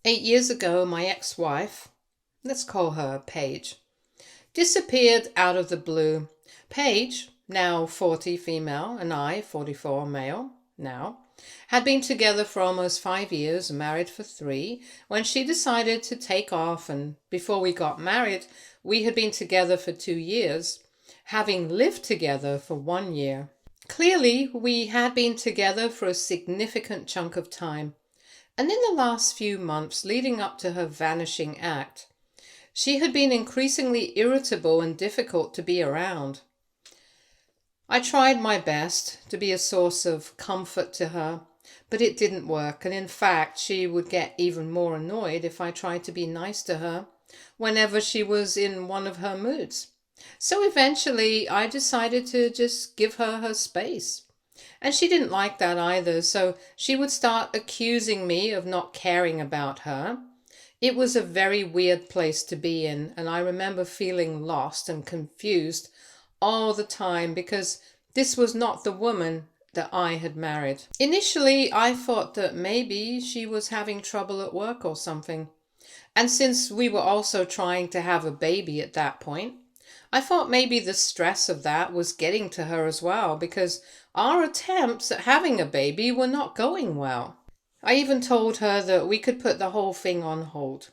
8 years ago, my ex-wife, let's call her Paige, disappeared out of the blue. Paige, now 40 female, and I, 44 male, now, had been together for almost 5 years, married for 3, when she decided to take off, and before we got married, we had been together for 2 years, having lived together for 1 year. Clearly, we had been together for a significant chunk of time, and in the last few months leading up to her vanishing act, she had been increasingly irritable and difficult to be around. I tried my best to be a source of comfort to her, but it didn't work, and in fact she would get even more annoyed if I tried to be nice to her whenever she was in one of her moods. So eventually I decided to just give her space. And she didn't like that either, so she would start accusing me of not caring about her. It was a very weird place to be in, and I remember feeling lost and confused all the time because this was not the woman that I had married. Initially, I thought that maybe she was having trouble at work or something. And since we were also trying to have a baby at that point, I thought maybe the stress of that was getting to her as well, because our attempts at having a baby were not going well. I even told her that we could put the whole thing on hold,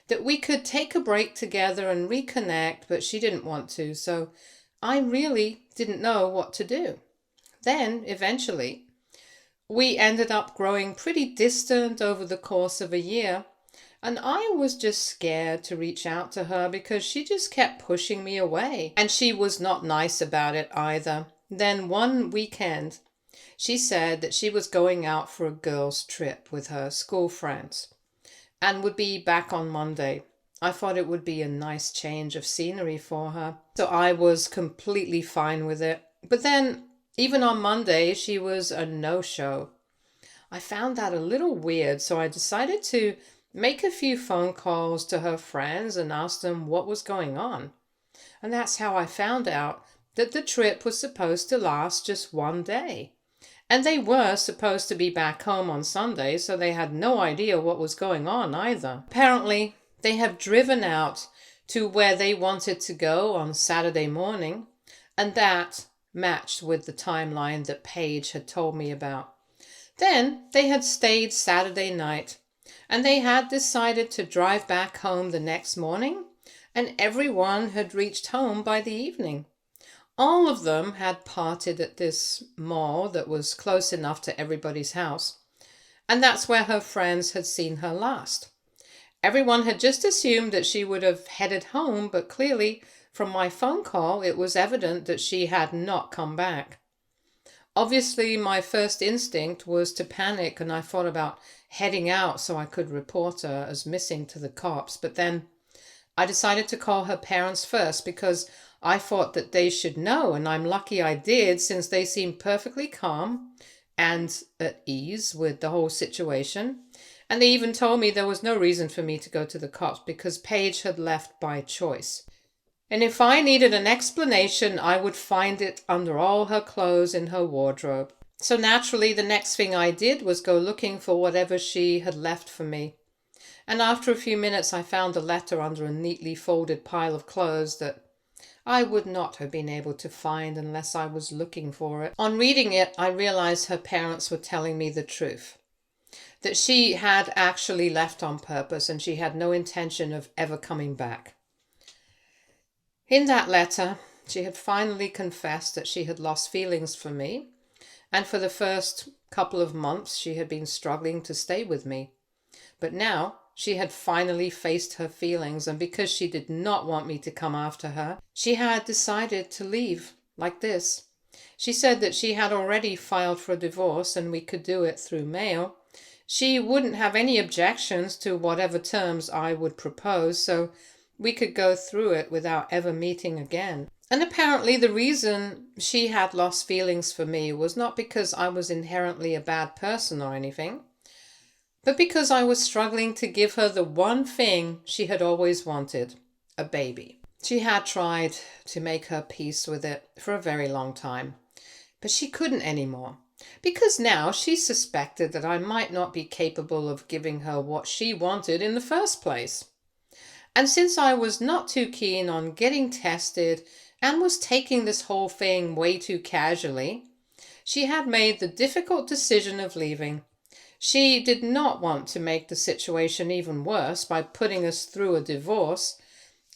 that we could take a break together and reconnect, but she didn't want to, so I really didn't know what to do. Then, eventually, we ended up growing pretty distant over the course of a year, and I was just scared to reach out to her because she just kept pushing me away. And she was not nice about it either. Then one weekend, she said that she was going out for a girls' trip with her school friends and would be back on Monday. I thought it would be a nice change of scenery for her, so I was completely fine with it. But then, even on Monday, she was a no-show. I found that a little weird, so I decided to make a few phone calls to her friends and ask them what was going on. And that's how I found out that the trip was supposed to last just one day. And they were supposed to be back home on Sunday, so they had no idea what was going on either. Apparently, they have driven out to where they wanted to go on Saturday morning, and that matched with the timeline that Paige had told me about. Then they had stayed Saturday night, and they had decided to drive back home the next morning, and everyone had reached home by the evening. All of them had parted at this mall that was close enough to everybody's house, and that's where her friends had seen her last. Everyone had just assumed that she would have headed home, but clearly, from my phone call, it was evident that she had not come back. Obviously, my first instinct was to panic, and I thought about heading out so I could report her as missing to the cops. But then I decided to call her parents first because I thought that they should know, and I'm lucky I did, since they seemed perfectly calm and at ease with the whole situation. And they even told me there was no reason for me to go to the cops because Paige had left by choice. And if I needed an explanation, I would find it under all her clothes in her wardrobe. So naturally, the next thing I did was go looking for whatever she had left for me. And after a few minutes, I found a letter under a neatly folded pile of clothes that I would not have been able to find unless I was looking for it. On reading it, I realized her parents were telling me the truth, that she had actually left on purpose and she had no intention of ever coming back. In that letter, she had finally confessed that she had lost feelings for me, and for the first couple of months she had been struggling to stay with me. But now she had finally faced her feelings, and because she did not want me to come after her, she had decided to leave like this. She said that she had already filed for a divorce and we could do it through mail. She wouldn't have any objections to whatever terms I would propose, so we could go through it without ever meeting again. And apparently the reason she had lost feelings for me was not because I was inherently a bad person or anything, but because I was struggling to give her the one thing she had always wanted, a baby. She had tried to make her peace with it for a very long time, but she couldn't anymore. because now she suspected that I might not be capable of giving her what she wanted in the first place. And since I was not too keen on getting tested and was taking this whole thing way too casually, she had made the difficult decision of leaving. She did not want to make the situation even worse by putting us through a divorce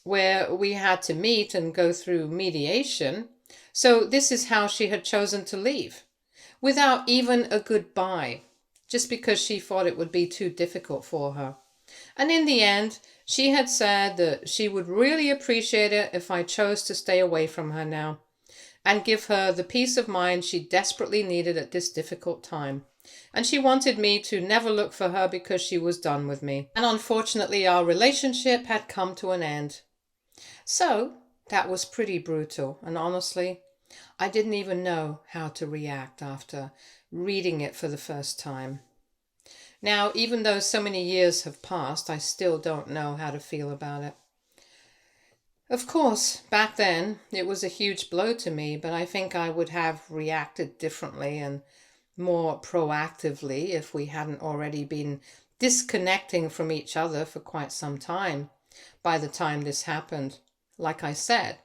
where we had to meet and go through mediation. So this is how she had chosen to leave, without even a goodbye, just because she thought it would be too difficult for her. And in the end, she had said that she would really appreciate it if I chose to stay away from her now and give her the peace of mind she desperately needed at this difficult time. And she wanted me to never look for her because she was done with me. And unfortunately, our relationship had come to an end. So that was pretty brutal. And honestly, I didn't even know how to react after reading it for the first time. Now, even though so many years have passed, I still don't know how to feel about it. Of course, back then, it was a huge blow to me, but I think I would have reacted differently and more proactively if we hadn't already been disconnecting from each other for quite some time by the time this happened. Like I said,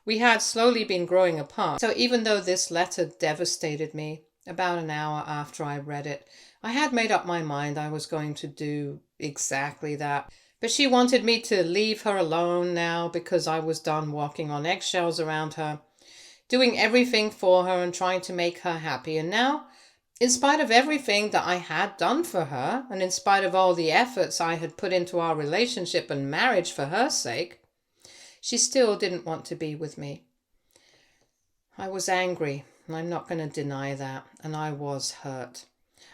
we had slowly been growing apart. So even though this letter devastated me, about an hour after I read it, I had made up my mind I was going to do exactly that. But she wanted me to leave her alone now because I was done walking on eggshells around her, doing everything for her and trying to make her happy. And now, in spite of everything that I had done for her, and in spite of all the efforts I had put into our relationship and marriage for her sake, she still didn't want to be with me. I was angry, and I'm not going to deny that, and I was hurt.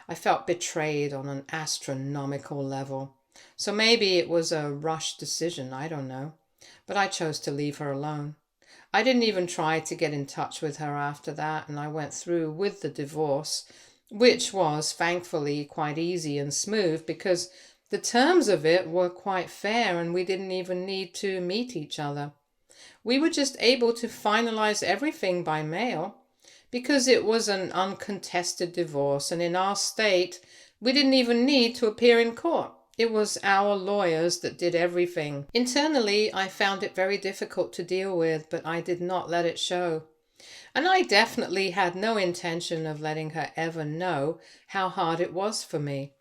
I felt betrayed on an astronomical level. So maybe it was a rushed decision, I don't know. But I chose to leave her alone. I didn't even try to get in touch with her after that, and I went through with the divorce, which was thankfully quite easy and smooth because the terms of it were quite fair and we didn't even need to meet each other. We were just able to finalize everything by mail because it was an uncontested divorce, and in our state, we didn't even need to appear in court. It was our lawyers that did everything. Internally, I found it very difficult to deal with, but I did not let it show. And I definitely had no intention of letting her ever know how hard it was for me.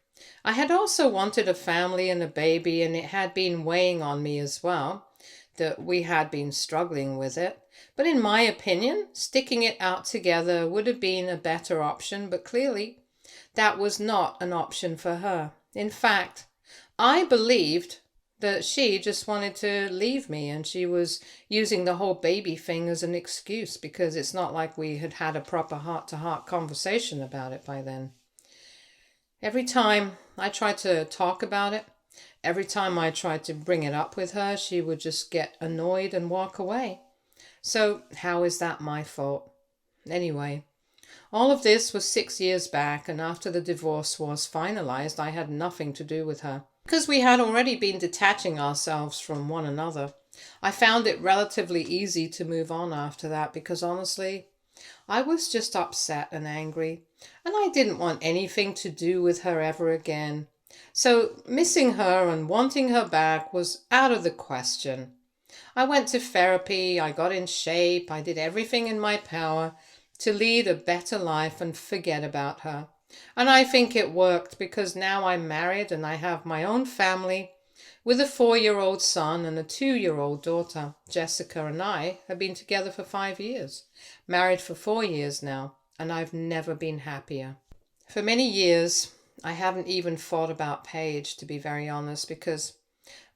I had also wanted a family and a baby, and it had been weighing on me as well, that we had been struggling with it. But in my opinion, sticking it out together would have been a better option, but clearly that was not an option for her. In fact, I believed that she just wanted to leave me, and she was using the whole baby thing as an excuse because it's not like we had had a proper heart-to-heart conversation about it by then. Every time I tried to talk about it, every time I tried to bring it up with her, she would just get annoyed and walk away. So how is that my fault? Anyway, all of this was 6 years back, and after the divorce was finalized, I had nothing to do with her. Because we had already been detaching ourselves from one another, I found it relatively easy to move on after that because honestly, I was just upset and angry, and I didn't want anything to do with her ever again. So missing her and wanting her back was out of the question. I went to therapy, I got in shape, I did everything in my power to lead a better life and forget about her. And I think it worked because now I'm married and I have my own family with a 4-year-old son and a 2-year-old daughter. Jessica and I have been together for 5 years, married for 4 years now, and I've never been happier. For many years, I haven't even thought about Paige, to be very honest, because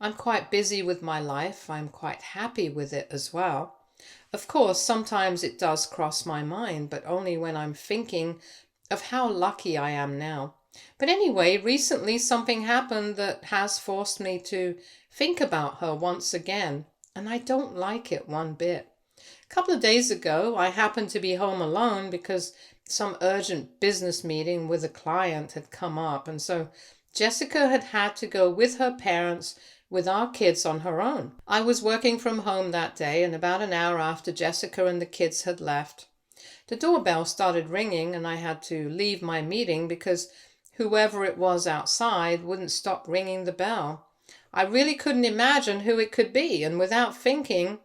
I'm quite busy with my life. I'm quite happy with it as well. Of course, sometimes it does cross my mind, but only when I'm thinking of how lucky I am now. But anyway, recently something happened that has forced me to think about her once again, and I don't like it one bit. A couple of days ago, I happened to be home alone because some urgent business meeting with a client had come up, and so Jessica had to go with her parents with our kids on her own. I was working from home that day, and about an hour after Jessica and the kids had left, The doorbell started ringing and I had to leave my meeting because whoever it was outside wouldn't stop ringing the bell. I really couldn't imagine who it could be, and without thinking,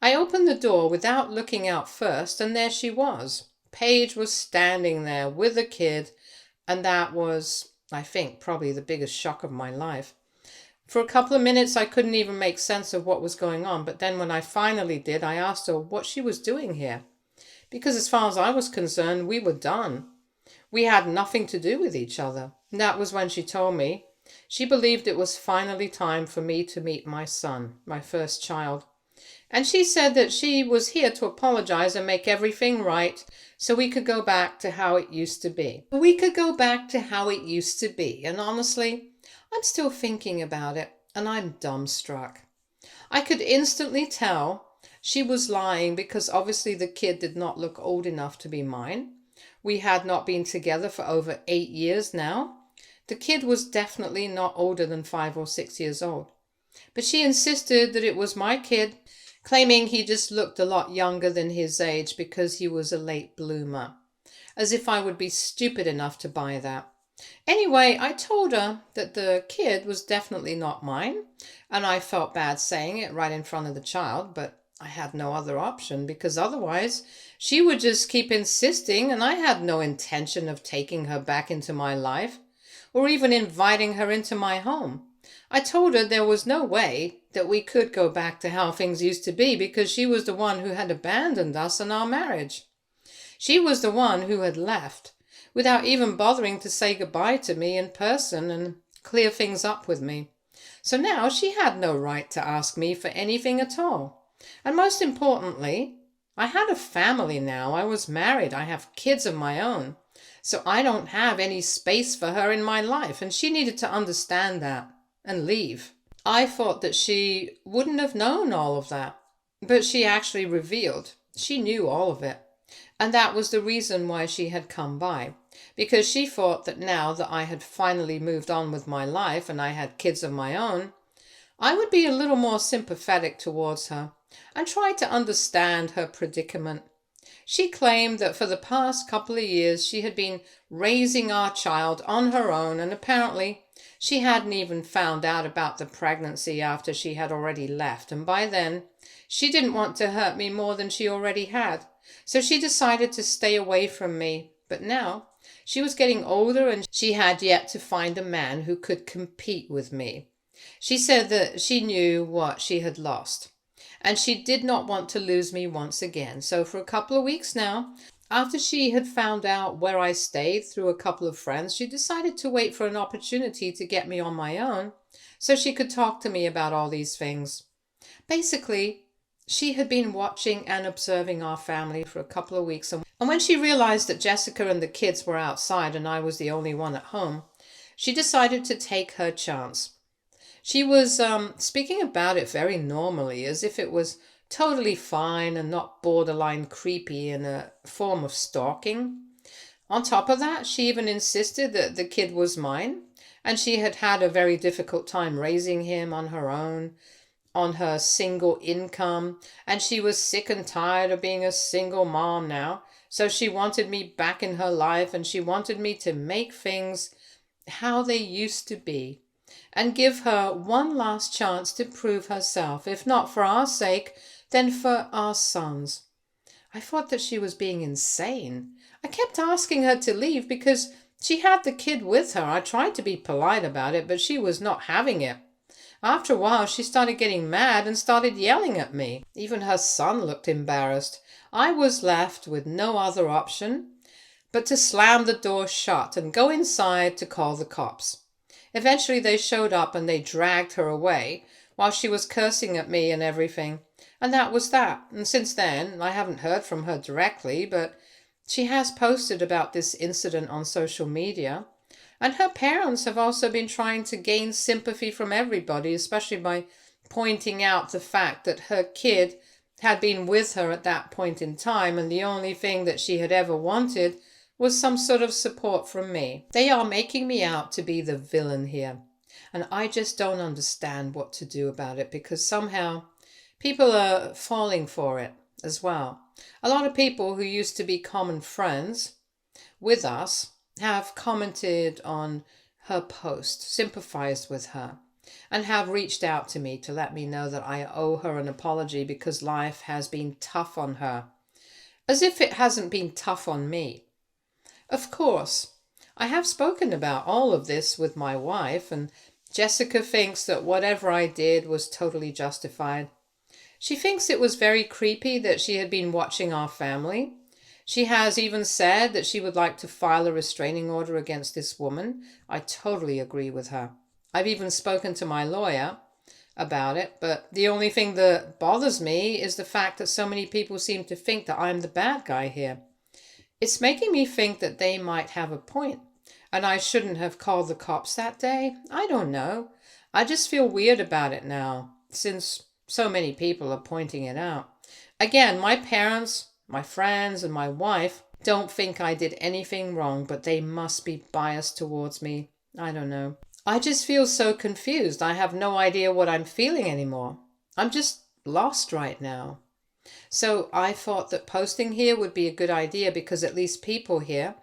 I opened the door without looking out first, and there she was. Paige was standing there with a kid, and that was, I think, probably the biggest shock of my life. For a couple of minutes, I couldn't even make sense of what was going on, but then when I finally did, I asked her what she was doing here. Because as far as I was concerned, we were done. We had nothing to do with each other. And that was when she told me she believed it was finally time for me to meet my son, my first child. And she said that she was here to apologize and make everything right so we could go back to how it used to be. We could go back to how it used to be. And honestly, I'm still thinking about it and I'm dumbstruck. I could instantly tell she was lying because obviously the kid did not look old enough to be mine. We had not been together for over 8 years now. The kid was definitely not older than 5 or 6 years old. But she insisted that it was my kid, claiming he just looked a lot younger than his age because he was a late bloomer. As if I would be stupid enough to buy that. Anyway, I told her that the kid was definitely not mine, and I felt bad saying it right in front of the child, but I had no other option because otherwise she would just keep insisting, and I had no intention of taking her back into my life or even inviting her into my home. I told her there was no way that we could go back to how things used to be because she was the one who had abandoned us in our marriage. She was the one who had left without even bothering to say goodbye to me in person and clear things up with me. So now she had no right to ask me for anything at all. And most importantly, I had a family now. I was married. I have kids of my own. So I don't have any space for her in my life, and she needed to understand that and leave. I thought that she wouldn't have known all of that, but she actually revealed she knew all of it. And that was the reason why she had come by, because she thought that now that I had finally moved on with my life and I had kids of my own, I would be a little more sympathetic towards her and try to understand her predicament. She claimed that for the past couple of years she had been raising our child on her own, and apparently she hadn't even found out about the pregnancy after she had already left, and by then she didn't want to hurt me more than she already had. So she decided to stay away from me, but now she was getting older and she had yet to find a man who could compete with me. She said that she knew what she had lost, and she did not want to lose me once again. So for a couple of weeks now, after she had found out where I stayed through a couple of friends, she decided to wait for an opportunity to get me on my own so she could talk to me about all these things. Basically, she had been watching and observing our family for a couple of weeks, and when she realized that Jessica and the kids were outside and I was the only one at home, she decided to take her chance. She was speaking about it very normally, as if it was totally fine and not borderline creepy in a form of stalking. On top of that, she even insisted that the kid was mine, and she had had a very difficult time raising him on her own, on her single income, and she was sick and tired of being a single mom now. So she wanted me back in her life, and she wanted me to make things how they used to be and give her one last chance to prove herself, if not for our sake, then for our sons. I thought that she was being insane. I kept asking her to leave because she had the kid with her. I tried to be polite about it, but she was not having it. After a while, she started getting mad and started yelling at me. Even her son looked embarrassed. I was left with no other option but to slam the door shut and go inside to call the cops. Eventually, they showed up and they dragged her away while she was cursing at me and everything. And that was that. And since then, I haven't heard from her directly, but she has posted about this incident on social media. And her parents have also been trying to gain sympathy from everybody, especially by pointing out the fact that her kid had been with her at that point in time, and the only thing that she had ever wanted was some sort of support from me. They are making me out to be the villain here, and I just don't understand what to do about it because somehow people are falling for it. as well. A lot of people who used to be common friends with us have commented on her post, sympathized with her, and have reached out to me to let me know that I owe her an apology because life has been tough on her. As if it hasn't been tough on me. Of course, I have spoken about all of this with my wife, and Jessica thinks that whatever I did was totally justified. She thinks it was very creepy that she had been watching our family. She has even said that she would like to file a restraining order against this woman. I totally agree with her. I've even spoken to my lawyer about it, but the only thing that bothers me is the fact that so many people seem to think that I'm the bad guy here. It's making me think that they might have a point, and I shouldn't have called the cops that day. I don't know. I just feel weird about it now, since so many people are pointing it out. Again, my parents, my friends, and my wife don't think I did anything wrong, but they must be biased towards me. I don't know. I just feel so confused. I have no idea what I'm feeling anymore. I'm just lost right now. So I thought that posting here would be a good idea because at least people here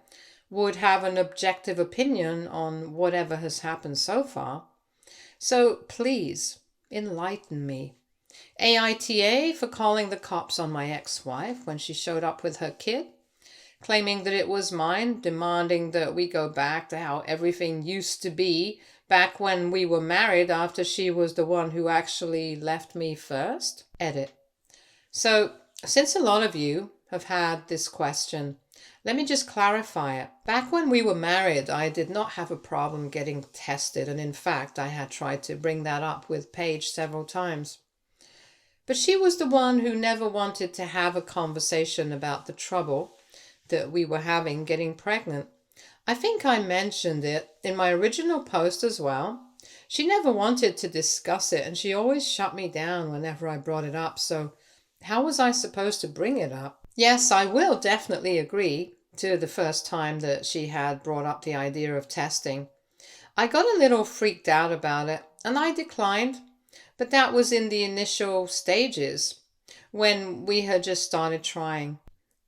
would have an objective opinion on whatever has happened so far. So please enlighten me. AITA for calling the cops on my ex-wife when she showed up with her kid, claiming that it was mine, demanding that we go back to how everything used to be back when we were married after she was the one who actually left me first. Edit. So, since a lot of you have had this question, let me just clarify it. Back when we were married, I did not have a problem getting tested, and in fact, I had tried to bring that up with Paige several times. But she was the one who never wanted to have a conversation about the trouble that we were having getting pregnant. I think I mentioned it in my original post as well. She never wanted to discuss it, and she always shut me down whenever I brought it up, so how was I supposed to bring it up? Yes, I will definitely agree to the first time that she had brought up the idea of testing. I got a little freaked out about it, and I declined, but that was in the initial stages when we had just started trying.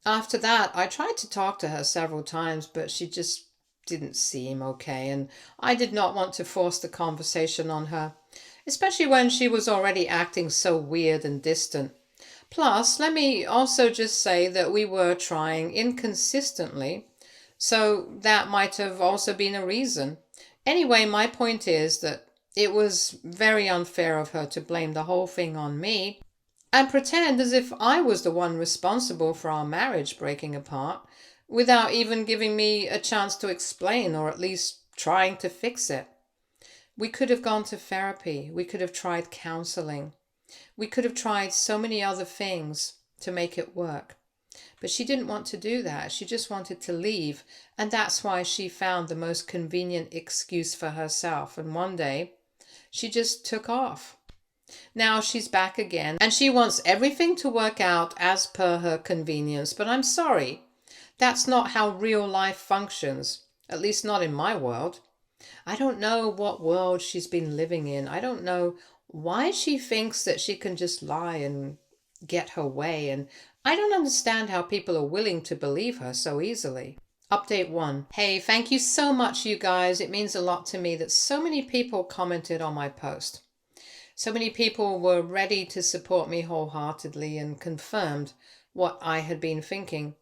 After that, I tried to talk to her several times, but she just didn't seem okay, and I did not want to force the conversation on her, especially when she was already acting so weird and distant. Plus, let me also just say that we were trying inconsistently, so that might have also been a reason. Anyway, my point is that it was very unfair of her to blame the whole thing on me and pretend as if I was the one responsible for our marriage breaking apart without even giving me a chance to explain or at least trying to fix it. We could have gone to therapy. We could have tried counseling. We could have tried so many other things to make it work. But she didn't want to do that. She just wanted to leave. And that's why she found the most convenient excuse for herself. And one day, she just took off. Now she's back again, and she wants everything to work out as per her convenience. But I'm sorry, that's not how real life functions, at least not in my world. I don't know what world she's been living in. I don't know why she thinks that she can just lie and get her way, and I don't understand how people are willing to believe her so easily. Update 1. Hey, thank you so much, you guys. It means a lot to me that so many people commented on my post. So many people were ready to support me wholeheartedly and confirmed what I had been thinking.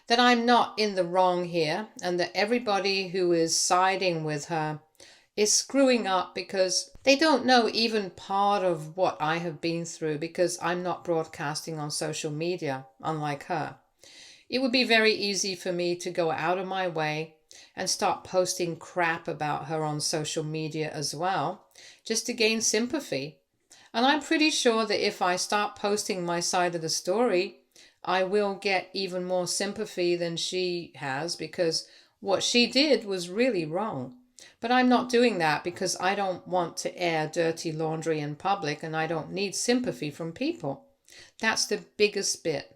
That I'm not in the wrong here, and that everybody who is siding with her is screwing up because they don't know even part of what I have been through because I'm not broadcasting on social media, unlike her. It would be very easy for me to go out of my way and start posting crap about her on social media as well, just to gain sympathy. And I'm pretty sure that if I start posting my side of the story, I will get even more sympathy than she has because what she did was really wrong. But I'm not doing that because I don't want to air dirty laundry in public and I don't need sympathy from people. That's the biggest bit.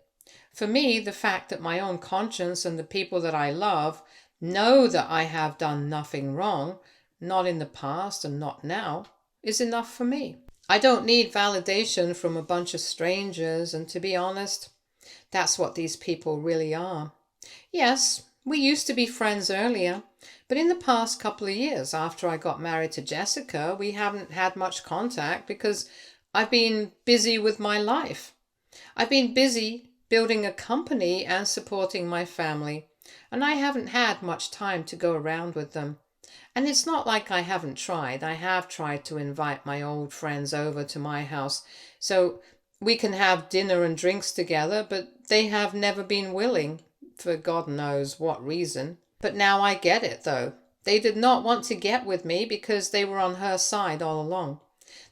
For me, the fact that my own conscience and the people that I love know that I have done nothing wrong, not in the past and not now, is enough for me. I don't need validation from a bunch of strangers, and to be honest, That's what these people really are. Yes, we used to be friends earlier, but in the past couple of years after I got married to Jessica, we haven't had much contact because I've been busy with my life. I've been busy building a company and supporting my family, and I haven't had much time to go around with them. And it's not like I haven't tried. I have tried to invite my old friends over to my house so we can have dinner and drinks together, but they have never been willing, for God knows what reason. But now I get it, though. They did not want to get with me because they were on her side all along.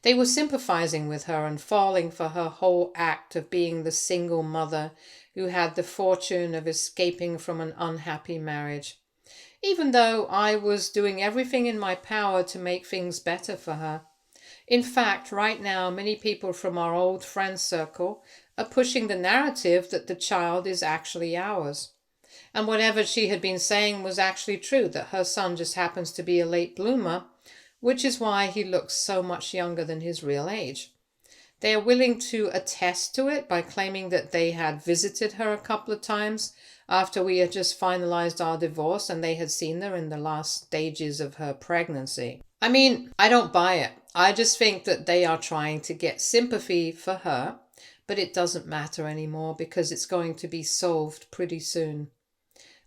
They were sympathizing with her and falling for her whole act of being the single mother who had the fortune of escaping from an unhappy marriage, even though I was doing everything in my power to make things better for her. In fact, right now, many people from our old friend circle are pushing the narrative that the child is actually ours. And whatever she had been saying was actually true, that her son just happens to be a late bloomer, which is why he looks so much younger than his real age. They are willing to attest to it by claiming that they had visited her a couple of times after we had just finalized our divorce and they had seen her in the last stages of her pregnancy. I mean, I don't buy it. I just think that they are trying to get sympathy for her, but it doesn't matter anymore because it's going to be solved pretty soon.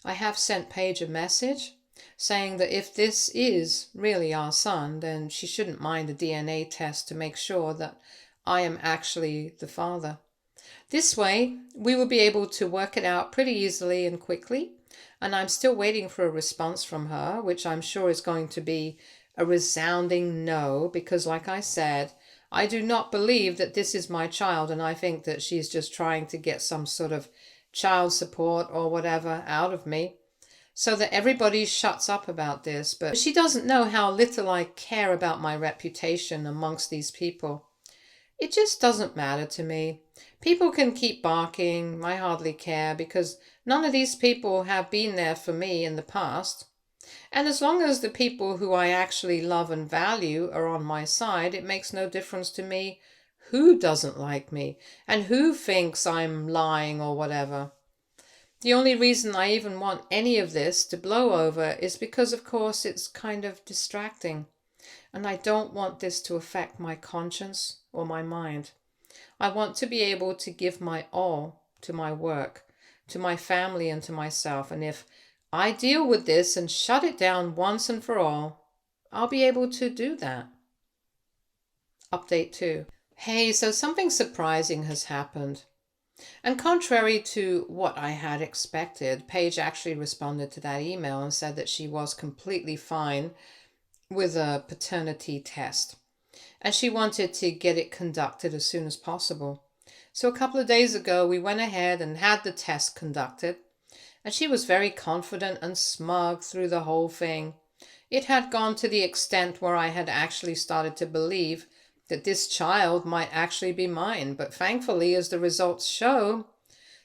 I have sent Paige a message saying that if this is really our son, then she shouldn't mind a DNA test to make sure that I am actually the father. This way, we will be able to work it out pretty easily and quickly, and I'm still waiting for a response from her, which I'm sure is going to be a resounding no, because like I said, I do not believe that this is my child, and I think that she's just trying to get some sort of child support or whatever out of me so that everybody shuts up about this. But she doesn't know how little I care about my reputation amongst these people. It just doesn't matter to me. People can keep barking. I hardly care because none of these people have been there for me in the past. And as long as the people who I actually love and value are on my side, it makes no difference to me who doesn't like me and who thinks I'm lying or whatever. The only reason I even want any of this to blow over is because, of course, it's kind of distracting. And I don't want this to affect my conscience or my mind. I want to be able to give my all to my work, to my family, and to myself. And if I deal with this and shut it down once and for all, I'll be able to do that. Update 2. Hey, so something surprising has happened. And contrary to what I had expected, Paige actually responded to that email and said that she was completely fine with a paternity test. And she wanted to get it conducted as soon as possible. So a couple of days ago, we went ahead and had the test conducted. And she was very confident and smug through the whole thing. It had gone to the extent where I had actually started to believe that this child might actually be mine. But thankfully, as the results show,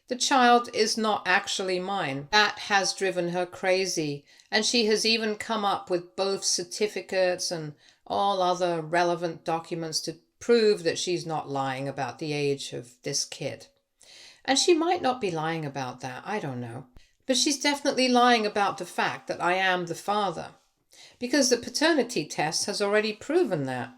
the child is not actually mine. That has driven her crazy. And she has even come up with both certificates and all other relevant documents to prove that she's not lying about the age of this kid. And she might not be lying about that, I don't know. But she's definitely lying about the fact that I am the father, because the paternity test has already proven that.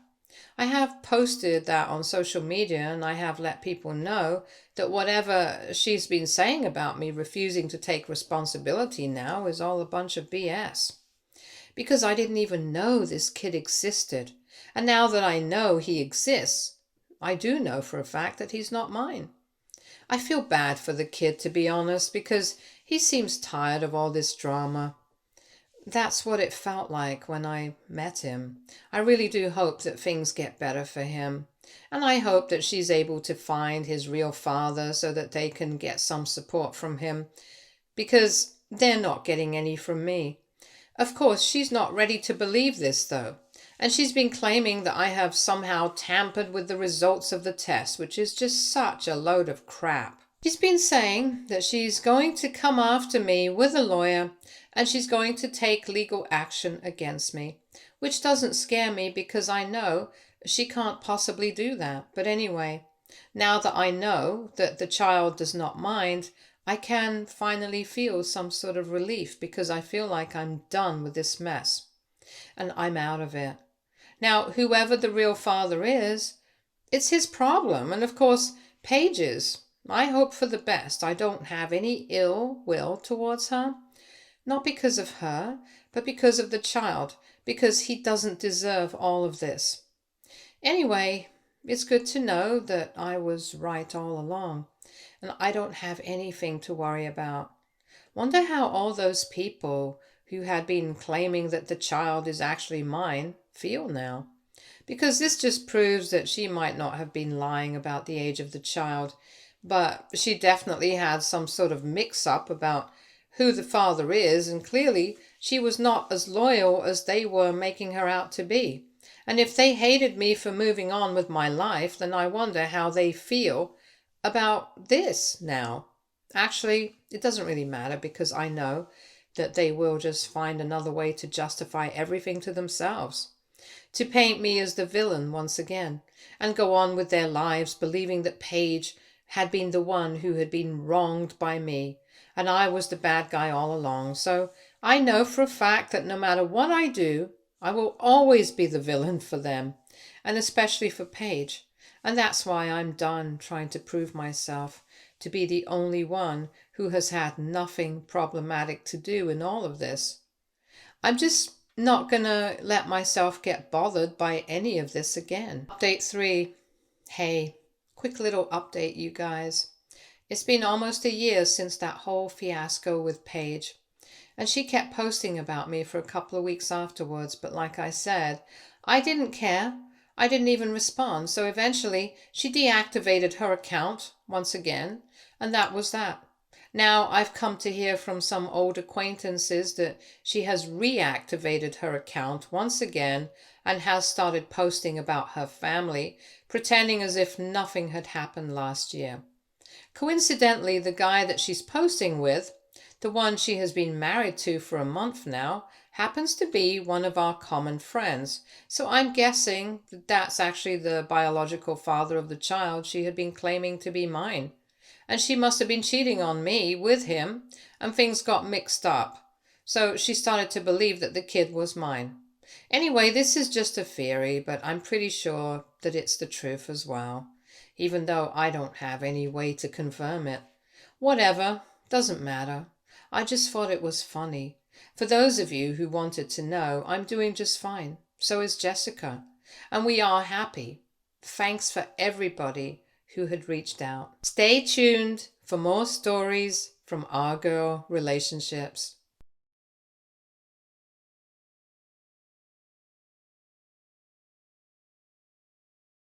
I have posted that on social media and I have let people know that whatever she's been saying about me refusing to take responsibility now is all a bunch of BS. Because I didn't even know this kid existed. And now that I know he exists, I do know for a fact that he's not mine. I feel bad for the kid, to be honest, because he seems tired of all this drama. That's what it felt like when I met him. I really do hope that things get better for him. And I hope that she's able to find his real father so that they can get some support from him, because they're not getting any from me. Of course, she's not ready to believe this, though. And she's been claiming that I have somehow tampered with the results of the test, which is just such a load of crap. She's been saying that she's going to come after me with a lawyer and she's going to take legal action against me, which doesn't scare me because I know she can't possibly do that. But anyway, Now that I know that the child does not mind, I can finally feel some sort of relief because I feel like I'm done with this mess and I'm out of it. Now, whoever the real father is, it's his problem. And of course, Paige's. I hope for the best. I don't have any ill will towards her. Not because of her, but because of the child, because he doesn't deserve all of this. Anyway, it's good to know that I was right all along, and I don't have anything to worry about. Wonder how all those people who had been claiming that the child is actually mine feel now. Because this just proves that she might not have been lying about the age of the child, but she definitely had some sort of mix-up about who the father is, and clearly she was not as loyal as they were making her out to be. And if they hated me for moving on with my life, then I wonder how they feel about this now. Actually, it doesn't really matter because I know that they will just find another way to justify everything to themselves, to paint me as the villain once again, and go on with their lives believing that Paige had been the one who had been wronged by me, and I was the bad guy all along. So I know for a fact that no matter what I do, I will always be the villain for them, and especially for Paige. And that's why I'm done trying to prove myself to be the only one who has had nothing problematic to do in all of this. I'm just not gonna let myself get bothered by any of this again. Update 3. Hey, quick little update, you guys. It's been almost a year since that whole fiasco with Paige, and she kept posting about me for a couple of weeks afterwards, but like I said, I didn't care. I didn't even respond, so eventually she deactivated her account once again, and that was that. Now I've come to hear from some old acquaintances that she has reactivated her account once again and has started posting about her family, pretending as if nothing had happened last year. Coincidentally, the guy that she's posting with, the one she has been married to for a month now, happens to be one of our common friends. So I'm guessing that that's actually the biological father of the child she had been claiming to be mine. And she must have been cheating on me with him, and things got mixed up. So she started to believe that the kid was mine. Anyway, this is just a theory, but I'm pretty sure that it's the truth as well, even though I don't have any way to confirm it. Whatever, doesn't matter. I just thought it was funny. For those of you who wanted to know, I'm doing just fine. So is Jessica. And we are happy. Thanks for everybody who had reached out. Stay tuned for more stories from our girl relationships.